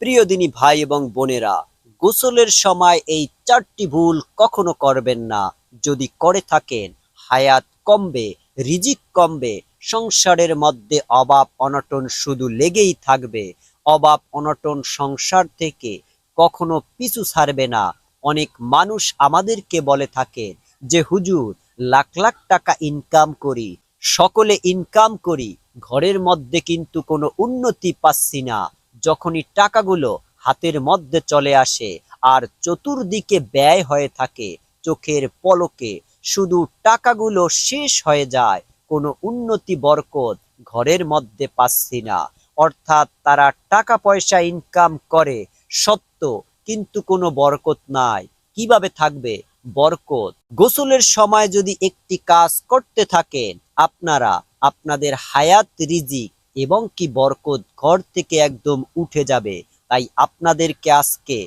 প্রিয় দিনী ভাই এবং বোনেরা, গোসলের সময় এই চারটি ভুল কখনো করবেন না। যদি করে থাকেন, হায়াত কমবে, রিজিক কমবে, সংসারের মধ্যে অভাব অনটন শুধু লেগেই থাকবে। অভাব অনটন সংসার থেকে কখনো পিছু ছাড়বে না। অনেক মানুষ আমাদেরকে বলে থাকে যে হুজুর, লাখ লাখ টাকা ইনকাম করি, সকলে ইনকাম করি, ঘরের মধ্যে কিন্তু কোনো উন্নতি পাচ্ছি না। যখনই টাকাগুলো হাতের মধ্যে চলে আসে আর চতুর্দিকে ব্যয় হয়ে থাকে, চোখের পলকে শুধু টাকাগুলো শেষ হয়ে যায়, কোনো উন্নতি বরকত ঘরের মধ্যে পাচ্ছি না। অর্থাৎ তারা টাকা পয়সা ইনকাম করে সত্য, কিন্তু কোনো বরকত নাই। কিভাবে থাকবে বরকত? গোসলের সময় যদি একটি কাজ করতে থাকেন, আপনারা আপনাদের হায়াত, রিজিক এবং কি বরকত ঘর থেকে একদম উঠে যাবে। তাই আপনাদেরকে আজকে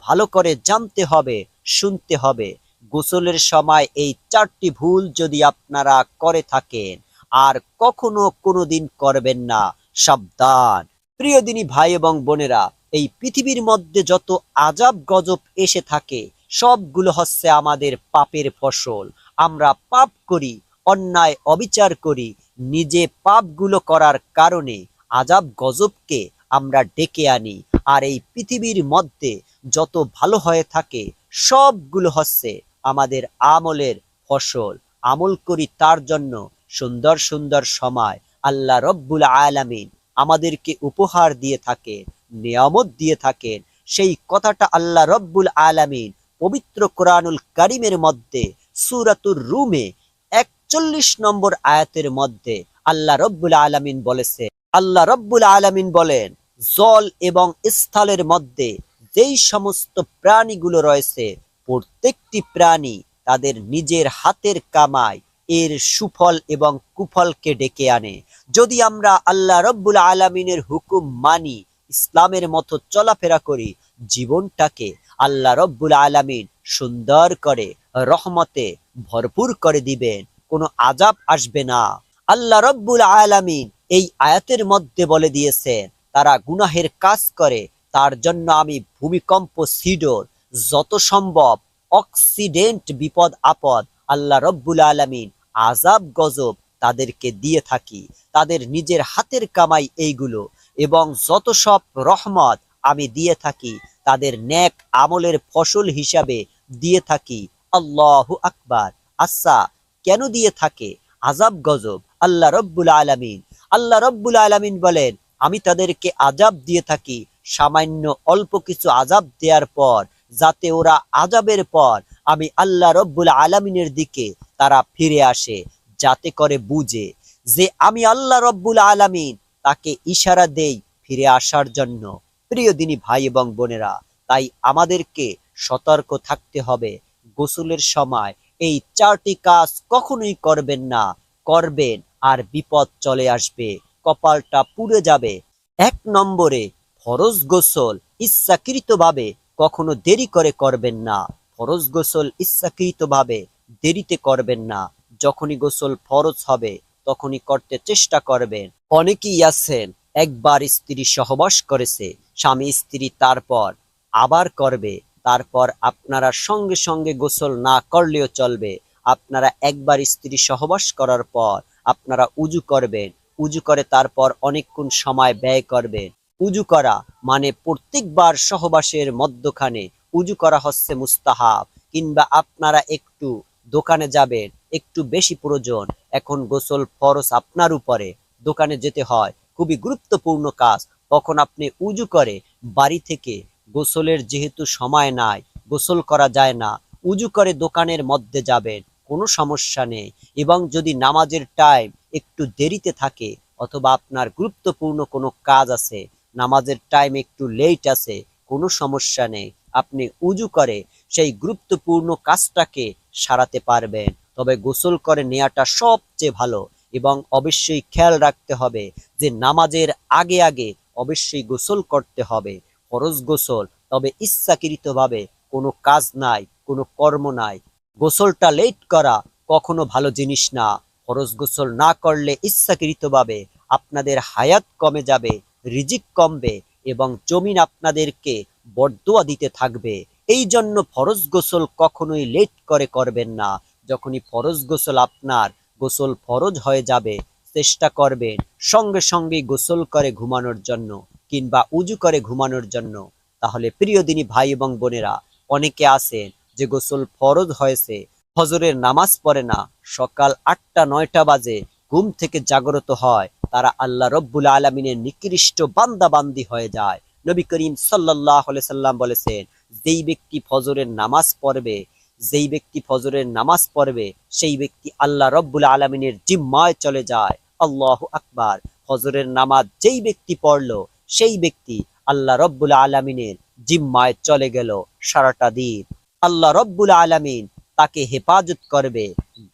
ভালো করে জানতে হবে, শুনতে হবে। গোসলের সময় এই চারটি ভুল যদি আপনারা করে থাকেন, আর কখনো কোনোদিন করবেন না, সাবধান। প্রিয় দিনী ভাই এবং বোনেরা, এই পৃথিবীর মধ্যে যত আজাব গজব এসে থাকে, সবগুলো হচ্ছে আমাদের পাপের ফসল। আমরা পাপ করি, অন্যায় অবিচার করি, নিজে পাপগুলো করার কারণে আজাব গজবকে আমরা ডেকে আনি। আর এই পৃথিবীর মধ্যে যত ভালো হয়ে থাকে, সবগুলো হচ্ছে আমাদের আমলের ফসল। আমল করি তার জন্য সুন্দর সুন্দর সময় আল্লাহ রব্বুল আলামিন আমাদেরকে উপহার দিয়ে থাকেন, নিয়ামত দিয়ে থাকেন। সেই কথাটা আল্লাহ রব্বুল আলামিন পবিত্র কোরআনুল কারিমের মধ্যে সূরাতুর রুমে ৪১ নম্বর আয়াতের মধ্যে আল্লাহ রব্বুল আলামিন বলেছে। আল্লাহ রব্বুল আলামিন বলেন, জল এবং স্থলের মধ্যে যেই সমস্ত প্রাণীগুলো রয়েছে, প্রত্যেকটি প্রাণী তাদের নিজের হাতের কামাই এর সুফল এবং কুফলকে ডেকে আনে। যদি আমরা আল্লাহ রব্বুল আলামিনের হুকুম মানি, ইসলামের মতো চলাফেরা করি, জীবনটাকে আল্লাহ রব্বুল আলামিন সুন্দর করে রহমতে ভরপুর করে দিবেন, কোনো আজাব আসবে না। আল্লাহ রব্বুল আলামিন এই আয়াতের মধ্যে বলে দিয়েছেন, তারা গুনাহের কাজ করে, তার জন্য আমি ভূমিকম্প, সিডর, যত সম্ভব অক্সিডেন্ট, বিপদ আপদ আল্লাহ রব্বুল আলামিন আজাব গজব তাদেরকে দিয়ে থাকি। তাদের নিজের হাতের কামাই এইগুলো, এবং যত সব রহমত আমি দিয়ে থাকি তাদের নেক আমলের ফসল হিসাবে দিয়ে থাকি। আল্লাহু আকবার। আচ্ছা, কেন দিয়ে থাকে আজাব গজব আল্লাহ রব্বুল আলামিন? আল্লাহ রব্বুল আলামিন বলেন, আমি তাদেরকে আজাব দিয়ে থাকি সামান্য অল্প কিছু আজাব দেওয়ার পর, যাতে ওরা আজাবের পর আমি আল্লাহ রব্বুল আলামিনের দিকে তারা ফিরে আসে, যাতে করে বুঝে যে আমি আল্লাহ রব্বুল আলামিন তাকে ইশারা দেই ফিরে আসার জন্য। প্রিয় দিনী ভাই এবং বোনেরা, তাই আমাদেরকে সতর্ক থাকতে হবে। গোসলের সময় এই চারটি কাজ কখনোই করবেন না। করবেন আর বিপদ চলে আসবে, কপালটা পুড়ে যাবে। ১ নম্বরে, ফরজ গোসল ইচ্ছাকৃতভাবে কখনো দেরি করে করবেন না। ফরজ গোসল ইচ্ছাকৃতভাবে দেরিতে করবেন না। যখনই গোসল ফরজ হবে তখনই করতে চেষ্টা করবেন। অনেকেই আছেন, একবার স্ত্রী সহবাস করেছে, স্বামী স্ত্রী, তারপর আবার করবে, তারপর আপনারা সঙ্গে সঙ্গে গোসল না করলেও চলবে। আপনারা একবার স্ত্রী সহবাস করার পর আপনারা উজু করবেন, উজু করে তারপর অনেকক্ষণ সময় ব্যয় করবেন। উজু করা মানে প্রত্যেকবার সহবাসের মধ্যখানে উজু করা হচ্ছে মুস্তাহাব। কিংবা আপনারা একটু দোকানে যাবেন, একটু বেশি প্রয়োজন, এখন গোসল ফরজ আপনার উপরে, দোকানে যেতে হয়, খুবই গুরুত্বপূর্ণ কাজ, তখন আপনি উজু করে বাড়ি থেকে, গোসলের যেহেতু সময় নাই, গোসল করা যায় না, উজু করে দোকানের মধ্যে যাবেন, কোনো সমস্যা নেই। এবং যদি নামাজের টাইম একটু দেরিতে থাকে, অথবা আপনার গুরুত্বপূর্ণ কোনো কাজ আছে, নামাজের টাইম একটু লেট আছে, কোনো সমস্যা নেই, আপনি উজু করে সেই গুরুত্বপূর্ণ কাজটাকে সারাতে পারবেন। তবে গোসল করে নেওয়াটা সবচেয়ে ভালো। এবং অবশ্যই খেয়াল রাখতে হবে যে নামাজের আগে আগে অবশ্যই গোসল করতে হবে, ফরজ গোসল। তবে ইচ্ছাকৃতভাবে কোনো কাজ নাই, কোনো কর্ম নাই, গোসলটা লেট করা কখনো ভালো জিনিস না। ফরজ গোসল না করলে ইচ্ছাকৃতভাবে আপনাদের হায়াত কমে যাবে, রিজিক কমবে, এবং জমিন আপনাদেরকে বরদোয়া দিতে থাকবে। এই জন্য ফরজ গোসল কখনোই লেট করে করবেন না। যখনই ফরজ গোসল আপনার গোসল ফরজ হয়ে যাবে, চেষ্টা করবেন সঙ্গে সঙ্গে গোসল করে ঘুমানোর জন্য কিংবা উজু করে ঘুমানোর জন্য। তাহলে প্রিয় দিনী ভাই এবং বোনেরা, অনেকে আছেন যে গোসল ফরজ হয়েছে, ফজরের নামাজ পড়ে না, সকাল ৮টা ৯টা বাজে ঘুম থেকে জাগ্রত হয়, তারা আল্লাহ রব্বুল আলামিনের নিকৃষ্ট বান্দা বান্দি হয়ে যায়। নবী করিম সাল্লাল্লাহু আলাইহি সাল্লাম বলেছেন, যেই ব্যক্তি ফজরের নামাজ পড়বে, যেই ব্যক্তি ফজরের নামাজ পড়বে সেই ব্যক্তি আল্লাহ রব্বুল আলামিনের জিম্মায় চলে যায়। আল্লাহু আকবার। ফজরের নামাজ যেই ব্যক্তি পড়লো সেই ব্যক্তি আল্লাহ রব্বুল আলামিনের জিম্মায় চলে গেল সারাটা দিন। আল্লাহ রব্বুল আলামিন তাকে হেফাজত করবে,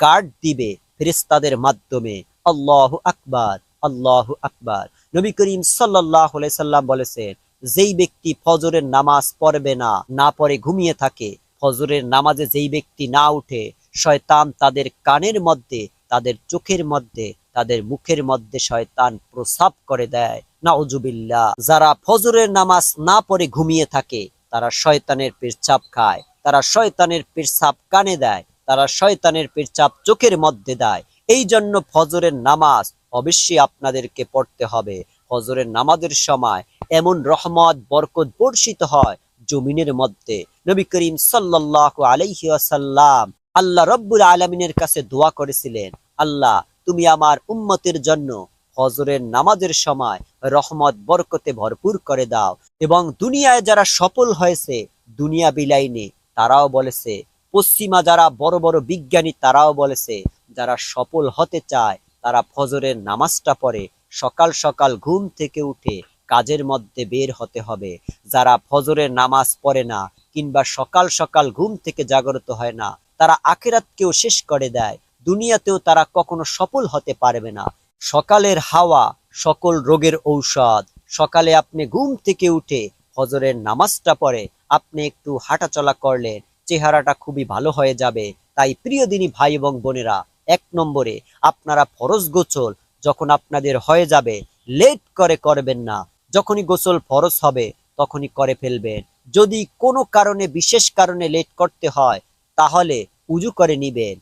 গার্ড দিবে ফেরেশতাদের মাধ্যমে। আল্লাহু আকবার, আল্লাহু আকবার। নবী করিম সাল্লাল্লাহু আলাইহি সাল্লাম বলেছেন, যেই ব্যক্তি ফজরের নামাজ পড়বে না, না পড়ে ঘুমিয়ে থাকে, ফজরের নামাজে যেই ব্যক্তি না উঠে, শয়তান তাদের কানের মধ্যে, তাদের চোখের মধ্যে, তাদের মুখের মধ্যে শয়তান প্রসাব করে দেয়। নাউজুবিল্লাহ। যারা ফজরের নামাজ না পড়ে ঘুমিয়ে থাকে তারা শয়তানের পেচ্ছাপ খায়, তারা শয়তানের পেচ্ছাপ কানে দেয়, তারা শয়তানের পেচ্ছাপ চোখের মধ্যে দেয়। এই জন্য ফজরের নামাজ অবশ্যই আপনাদেরকে পড়তে হবে। ফজরের নামাজের সময় এমন রহমত বরকত বর্ষিত হয় জমিনের মধ্যে। নবী করিম সাল্লাল্লাহু আলাইহি ওয়াসাল্লাম আল্লাহ রব্বুল আলামিনের কাছে দোয়া করেছিলেন, আল্লাহ তুমি আমার উম্মতের জন্য ফজরের নামাজের সময় রহমত বরকতে ভরপুর করে দাও। এবং দুনিয়ায় যারা সফল হয়েছে দুনিয়া বিলাইনে, তারাও বলেছে, পশ্চিমা যারা বড় বড় বিজ্ঞানী তারাও বলেছে, যারা সফল হতে চায় তারা ফজরের নামাজটা পড়ে সকাল সকাল ঘুম থেকে উঠে কাজের মধ্যে বের হতে হবে। যারা ফজরের নামাজ পড়ে না কিংবা সকাল সকাল ঘুম থেকে জাগ্রত হয় না, তারা আখিরাতকেও শেষ করে দেয়, দুনিয়াতেও তারা কখনো সফল হতে পারবে না। সকালের হাওয়া সকল রোগের ঔষধ। সকালে আপনি ঘুম থেকে উঠে ফজরের নামাজটা পড়ে আপনি একটু হাঁটাচলা করলেন, চেহারাটা খুবই ভালো হয়ে যাবে। তাই প্রিয় দিনী ভাই এবং বোনেরা, ১ নম্বরে আপনারা ফরজ গোসল যখন আপনাদের হয়ে যাবে লেট করে করবেন না। যখনই গোসল ফরজ হবে তখনই করে ফেলবেন। যদি কোনো কারণে, বিশেষ কারণে লেট করতে হয় তাহলে উজু করে নিবেন,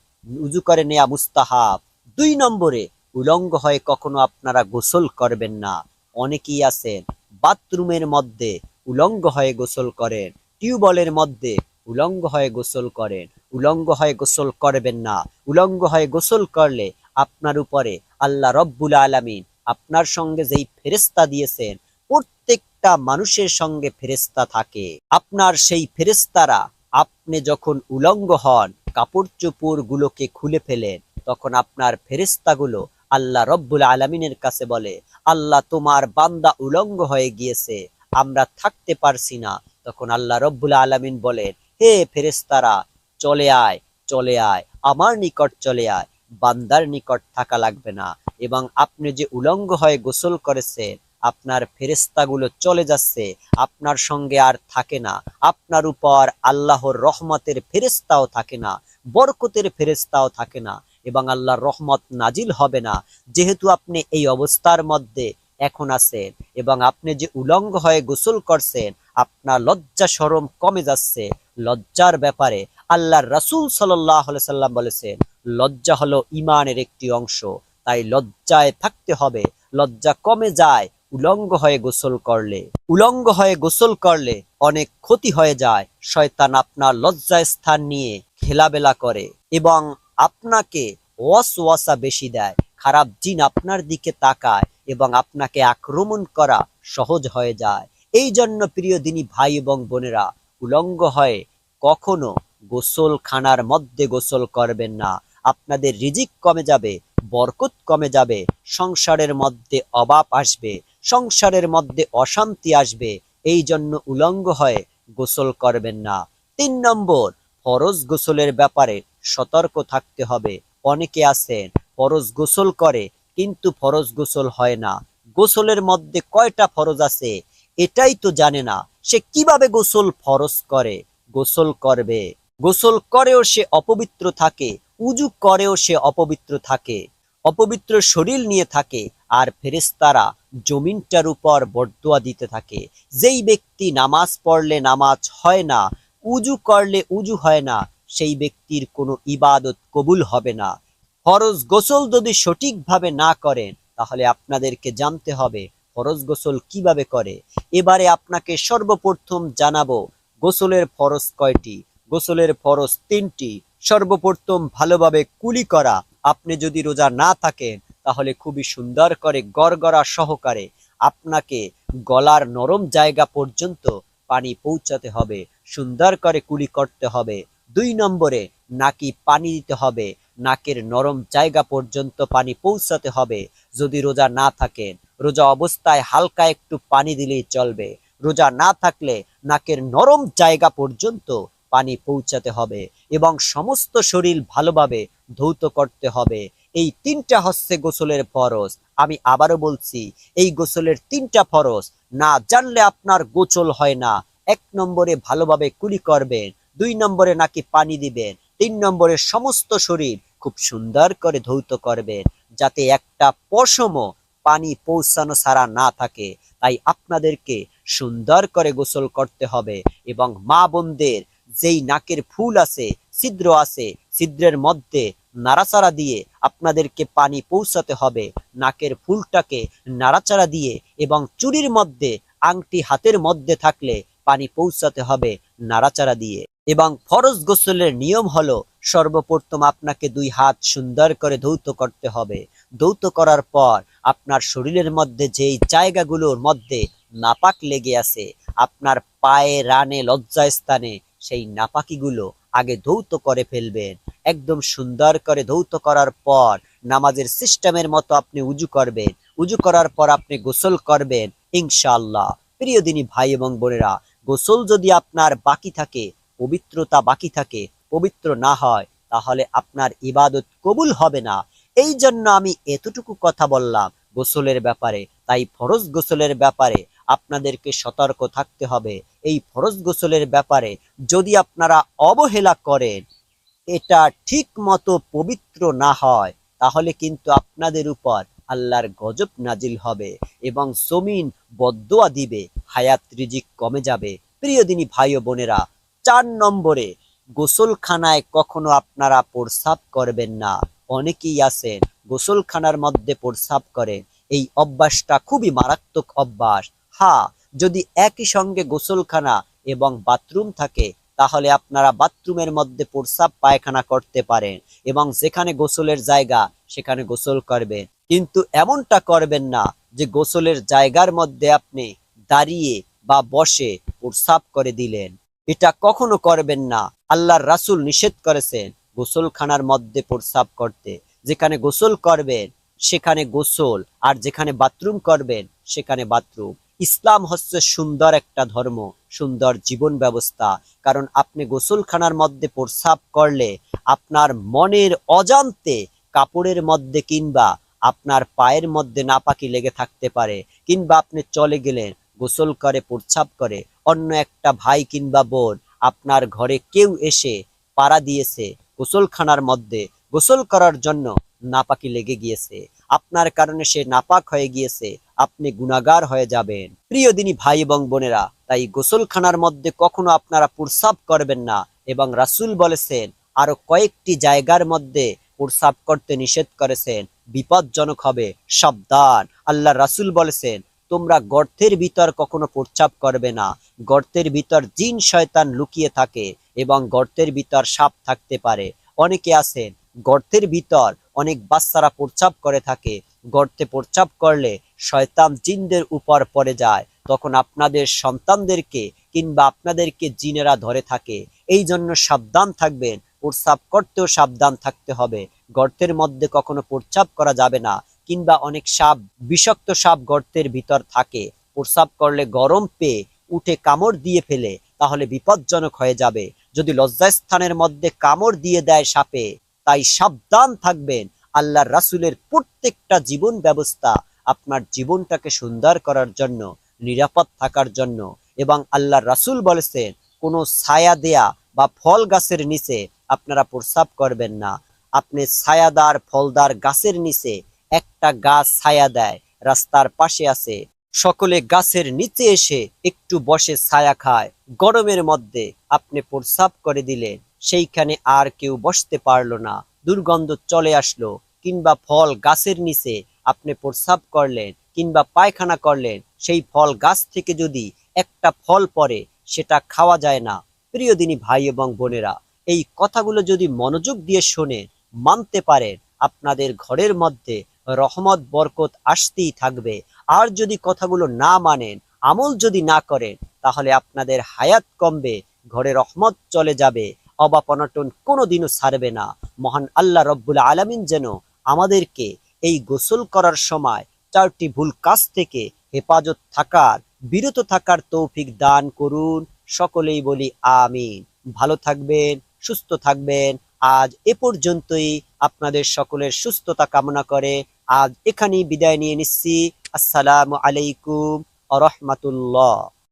উজু করে নেওয়া মুস্তাহাব। ২ নম্বরে উলঙ্গ হয়ে কখনো আপনারা গোসল করবেন না। অনেকেই আছেন বাথরুমের মধ্যে উলঙ্গ হয়ে গোসল করেন, টিউবওয়েলের মধ্যে উলঙ্গ হয়ে গোসল করেন। উলঙ্গ হয়ে গোসল করবেন না। উলঙ্গ হয়ে গোসল করলে আপনার উপরে আল্লাহ রব্বুল আলামিন আপনার সঙ্গে যেই ফেরেশতা দিয়েছেন, প্রত্যেকটা মানুষের সঙ্গে ফেরেশতা থাকে। আপনার সেই ফেরেশতারা আপনি যখন উলঙ্গ হন, কাপড় চোপড় গুলোকে খুলে ফেলেন, তখন আপনার ফেরেশতাগুলো আল্লাহ রব্বুল আলামিনের কাছে বলে, আল্লাহ তোমার বান্দা উলঙ্গ হয়ে গিয়েছে, আমরা থাকতে পারছি না। তখন আল্লাহ রব্বুল আলামিন বলেন, হে ফেরেশতারা, চলে আয়, চলে আয়, আমার নিকট চলে আয়, বান্দার নিকট থাকা লাগবে না। এবং আপনি যে উলঙ্গ হয়ে গোসল করেছেন, আপনার ফেরেশতাগুলো চলে যাচ্ছে, আপনার সঙ্গে আর থাকে না। আপনার উপর আল্লাহর রহমতের ফেরেশতাও থাকে না, বরকতের ফেরেশতাও থাকে না, এবং আল্লাহর রহমত নাজিল হবে না। যেহেতু আপনি এই অবস্থার মধ্যে এখন আছেন এবং আপনি যে উলঙ্গ হয়ে গোসল করছেন, আপনার লজ্জা শরম কমে যাচ্ছে। লজ্জার ব্যাপারে আল্লাহর রাসূল সাল্লাল্লাহু আলাইহি সাল্লাম বলেছেন, লজ্জা হলো ঈমানের একটি অংশ। তাই লজ্জায় থাকতে হবে। লজ্জা কমে যায় উলঙ্গ হয়ে গোসল করলে। উলঙ্গ হয়ে গোসল করলে অনেক ক্ষতি হয়ে যায়। শয়তান আপনার লজ্জা স্থান নিয়ে খেলাবেলা করে এবং আপনাকে ওয়াসওয়াসা বেশি দেয়। খারাপ জিন আপনার দিকে তাকায় এবং আপনাকে আক্রমণ করা সহজ হয়ে যায়। এই জন্য প্রিয় দিনী ভাই এবং বোনেরা, উলঙ্গ হয়ে কখনো গোসলখানার মধ্যে গোসল করবেন না। আপনাদের রিজিক কমে যাবে, বরকত কমে যাবে, সংসারের মধ্যে অভাব আসবে, সংসারের মধ্যে অশান্তি আসবে। এই জন্য উলঙ্গ হয়ে গোসল করবেন না। ৩ নম্বর, ফরজ গোসলের ব্যাপারে সতর্ক থাকতে হবে। অনেকে আছেন ফরজ গোসল করে কিন্তু ফরজ গোসল হয় না। গোসলের মধ্যে কয়টা ফরজ আছে এটাই তো জানে না, সে কিভাবে গোসল ফরজ করে। গোসল করবে, গোসল করেও সে অপবিত্র থাকে, উজু করেও সে অপবিত্র থাকে, অপবিত্র শরীর নিয়ে থাকে। আর ফেরেশতারা জমিনটার উপর বরদোয়া দিতে থাকে। যেই ব্যক্তি নামাজ পড়লে নামাজ হয় না, উজু করলে উজু হয় না, সেই ব্যক্তির কোনো ইবাদত কবুল হবে না। ফরজ গোসল যদি সঠিকভাবে না করেন, তাহলে আপনাদেরকে জানতে হবে ফরজ গোসল কিভাবে করে। এবারে আপনাকে সর্বপ্রথম জানাবো গোসলের ফরজ কয়টি। গোসলের ফরজ 3টি। সর্বপ্রথম ভালোভাবে কুলি করা। আপনি যদি রোজা না থাকেন, তাহলে খুবই সুন্দর করে গড়গড়া সহকারে আপনাকে গলার নরম জায়গা পর্যন্ত পানি পৌঁছাতে হবে, সুন্দর করে কুলি করতে হবে। 2 নম্বরে নাকি পানি দিতে হবে, নাকের নরম জায়গা পর্যন্ত পানি পৌঁছাতে হবে। যদি রোজা না থাকেন, রোজা অবস্থায় হালকা একটু পানি দিলেই চলবে। রোজা না থাকলে নাকের নরম জায়গা পর্যন্ত পানি পৌঁছাতে হবে এবং সমস্ত শরীর ভালোভাবে ধৌত করতে হবে। এই 3টা হচ্ছে গোসলের ফরজ। আমি আবারও বলছি, এই গোসলের 3টা ফরজ না জানলে আপনার গোসল হয় না। 1 নম্বরে ভালোভাবে কুলি করবেন, 2 নম্বরে নাকি পানি দিবেন, 3 নম্বরে সমস্ত শরীর খুব সুন্দর করে ধৌত করবেন, যাতে একটা পশমও পানি পৌঁছানো ছাড়া না থাকে। তাই আপনাদেরকে সুন্দর করে গোসল করতে হবে এবং মা বোনদের যেই নাকের ফুল আছে, ছিদ্র আছে, ছিদ্রের মধ্যে নাড়াচাড়া দিয়ে আপনাদেরকে পানি পৌঁছাতে হবে। নাকের ফুলটাকে নাড়াচাড়া দিয়ে এবং চুরির মধ্যে আংটি হাতের মধ্যে থাকলে পানি পৌঁছাতে হবে নাড়াচাড়া দিয়ে। এবং ফরজ গোসলের নিয়ম হলো, সর্বপ্রথম আপনাকে 2 হাত সুন্দর করে ধৌত করতে হবে। ধৌত করার পর আপনার শরীরের মধ্যে যেই জায়গাগুলোর মধ্যে নাপাক লেগে আছে, আপনার পায়ে, রানে, লজ্জাস্থানে, সেই নাপাকিগুলো আগে ধৌত করে ফেলবেন। একদম সুন্দর করে ধৌত করার পর নামাজের সিস্টেমের মতো আপনি উজু করবেন। উজু করার পর আপনি গোসল করবেন ইনশাআল্লাহ। প্রিয় দিনী ভাই এবং বোনেরা, গোসল যদি আপনার বাকি থাকে, পবিত্রতা বাকি থাকে, পবিত্র না হয়, তাহলে আপনার ইবাদত কবুল হবে না। এই জন্য আমি এতটুকু কথা বললাম গোসলের ব্যাপারে। তাই ফরজ গোসলের ব্যাপারে আপনাদেরকে সতর্ক থাকতে হবে। এই ফরজ গোসলের ব্যাপারে যদি আপনারা অবহেলা করেন, এটা ঠিক মতো পবিত্র না হয়, তাহলে কিন্তু আপনাদের উপর আল্লাহর গজব নাজিল হবে এবং জমিন বদদোয়া দিবে, হায়াত রিজিক কমে যাবে। প্রিয় দিনী ভাই ও বোনেরা, 4 নম্বরে গোসলখানায় কখনো আপনারা প্রস্রাব করবেন না। অনেকেই আছেন গোসলখানার মধ্যে প্রস্রাব করেন। এই অভ্যাসটা খুবই মারাত্মক অভ্যাস। হ্যাঁ, যদি একই সঙ্গে গোসলখানা এবং বাথরুম থাকে, তাহলে আপনারা বাথরুমের মধ্যে প্রস্রাব পায়খানা করতে পারেন এবং যেখানে গোসলের জায়গা সেখানে গোসল করবেন। কিন্তু এমনটা করবেন না যে গোসলের জায়গার মধ্যে আপনি দাঁড়িয়ে বা বসে প্রস্রাব করে দিলেন। এটা কখনো করবেন না। আল্লাহর রাসূল নিষেধ করেছেন গোসলখানার মধ্যে প্রস্রাব করতে। যেখানে গোসল করবেন সেখানে গোসল, আর যেখানে বাথরুম করবেন সেখানে বাথরুম। ইসলাম হচ্ছে সুন্দর একটা ধর্ম, সুন্দর জীবন ব্যবস্থা। কারণ আপনি গোসলখানার মধ্যে প্রস্রাব করলে আপনার মনের অজান্তে কাপড়ের মধ্যে কিংবা আপনার পায়ের মধ্যে নাপাকি লেগে থাকতে পারে, কিংবা আপনি চলে গেলেন গোসল করে প্রস্রাব করে, অন্য একটা ভাই কিংবা বোন আপনার ঘরে কেউ এসে পাড়া দিয়েছে গোসলখানার মধ্যে গোসল করার জন্য, নাপাকি লেগে গিয়েছে, আপনার কারণে সে নাপাক হয়ে গিয়েছে, আপনি গুনাহগার হয়ে যাবেন। প্রিয় দিনী ভাই এবং বোনেরা, তাই গোসলখানার মধ্যে কখনো আপনারা প্রস্রাব করবেন না। এবং রাসূল বলেছেন আরো কয়েকটি জায়গার মধ্যে প্রস্রাব করতে নিষেধ করেছেন, বিপজ্জনক হবে, সাবধান। আল্লাহ রাসূল বলেছেন তোমরা গর্তের ভিতর কখনো প্রস্রাব করবে না। গর্তের ভিতর জিন শয়তান লুকিয়ে থাকে এবং গর্তের ভিতর সাপ থাকতে পারে। অনেকে আছেন গর্তের ভিতর, অনেক বাচ্চারা প্রস্রাব করে থাকে। গর্তে প্রস্রাব করলে শয়তান জিনদের উপর পড়ে যায়, তখন আপনাদের সন্তানদেরকে কিংবা আপনাদেরকে জিনেরা ধরে থাকে। এই জন্য সাবধান থাকবেন, প্রস্রাব করতেও সাবধান থাকতে হবে। গর্তের মধ্যে কখনো প্রস্রাব করা যাবে না। কিংবা অনেক সাপ, বিষাক্ত সাপ গর্তের ভিতর থাকে, প্রস্রাব করলে গরম পেয়ে উঠে কামড় দিয়ে ফেলে, তাহলে বিপজ্জনক হয়ে যাবে। যদি লজ্জাস্থানের মধ্যে কামড় দিয়ে দেয় সাপে, তাই সাবধান থাকবেন। আল্লাহর রাসূলের প্রত্যেকটা জীবন ব্যবস্থা আপনার জীবনটাকে সুন্দর করার জন্য, নিরাপদ থাকার জন্য। এবং আল্লাহর রাসূল বলেছেন কোনো ছায়া দেয়া বা ফল গাছের নিচে আপনারা প্রস্রাব করবেন না। আপনি ছায়াদার ফলদার গাছের নিচে, একটা গাছ ছায়া দেয়, রাস্তার পাশে আছে, সকলে গাছের নিচে এসে একটু বসে ছায়া খায়। গরমের মধ্যে আপনি প্রস্রাব করে দিলেন, সেইখানে আর কেউ বসতে পারলো না, দুর্গন্ধ চলে আসলো। কিংবা ফল গাছের নিচে আপনি প্রস্রাব করলেন কিংবা পায়খানা করলেন, সেই ফল গাছ থেকে যদি একটা ফল পড়ে সেটা খাওয়া যায় না। প্রিয় দিনী ভাই এবং বোনেরা, এই কথাগুলো যদি মনোযোগ দিয়ে শোনেন, মানতে পারেন, আপনাদের ঘরের মধ্যে রহমত বরকত আসতেই থাকবে। আর যদি কথাগুলো না মানেন, আমল যদি না করেন, তাহলে আপনাদের হায়াত কমবে, ঘরে রহমত চলে যাবে, অভাব অনটন কোনোদিনও ছাড়বে না। মহান আল্লাহ রব্বুল আলামিন যেন আমাদেরকে এই গোসল করার সময় 4টি ভুল কাজ থেকে হেফাজত থাকার, বিরত থাকার তৌফিক দান করুন। সকলেই বলি আমিন। ভালো থাকবেন, সুস্থ থাকবেন। আজ এ পর্যন্তই, আপনাদের সকলের সুস্থতা কামনা করে আজ এখানেই বিদায় নিয়ে নিচ্ছি। আসসালামু আলাইকুম ওয়া রাহমাতুল্লাহ।